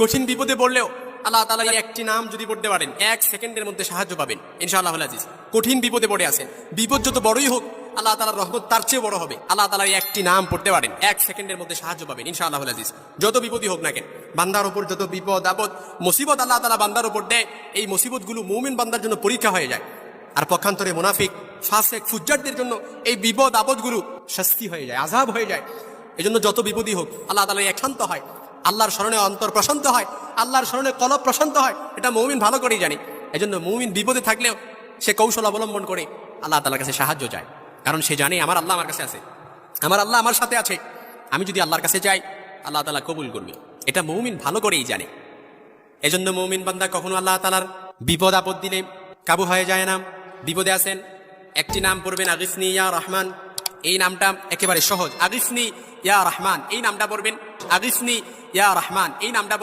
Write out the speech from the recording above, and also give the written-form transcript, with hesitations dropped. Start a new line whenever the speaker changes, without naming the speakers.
কঠিন বিপদে পড়লেও আল্লাহ তাআলা এই একটি নাম যদি পড়তে পারেন 1 সেকেন্ডের মধ্যে সাহায্য পাবেন ইনশাআল্লাহুল আজিজ। কঠিন বিপদে পড়ে আছেন, বিপদ যত বড়ই হোক আল্লাহ তাআলার রহমত তার চেয়ে বড় হবে। আল্লাহ তাআলা এই একটি নাম পড়তে পারেন 1 সেকেন্ডের মধ্যে সাহায্য পাবেন ইনশাআল্লাহুল আজিজ। যত বিপদই হোক না কেন, বান্দার উপর যত বিপদ আপদ মুসিবত আল্লাহ তাআলা বান্দার উপর দেয়, এই মুসিবতগুলো মুমিন বান্দার জন্য পরীক্ষা হয়ে যায়। আর পক্ষান্তরে মুনাফিক ফাসিক ফুজ্জারদের জন্য এই বিপদ আপদগুলো শাস্তি হয়ে যায়, আযাব হয়ে যায়। এজন্য যত বিপদই হোক আল্লাহ তাআলা একান্ত হয়, আল্লাহর স্মরণে অন্তর প্রশান্ত হয়, আল্লাহর স্মরণে কলব প্রশান্ত হয়, এটা মুমিন ভালো করেই জানে। এজন্য মুমিন বিপদে থাকলেও সে কৌশল অবলম্বন করে আল্লাহ তাআলার কাছে সাহায্য চায়, কারণ সে জানে আমার আল্লাহ আমার কাছে আছে, আমার আল্লাহ আমার সাথে আছে। আমি যদি আল্লাহর কাছে যাই আল্লাহ তাআলা কবুল করবে, এটা মুমিন ভালো করেই জানে। এজন্য মুমিন বান্দা কখনো আল্লাহ তাআলার বিপদ আপদ দিলে কাবু হয়ে যায় না। বিপদে আছেন, একটি নাম পড়বেন আগিসনি ইয়া রহমান, এই নামটা একেবারে সহজ। আগিসনি ইয়া রহমান এই নামটা পড়বেন, আগিসনি ইয়া রহমান এই নামটা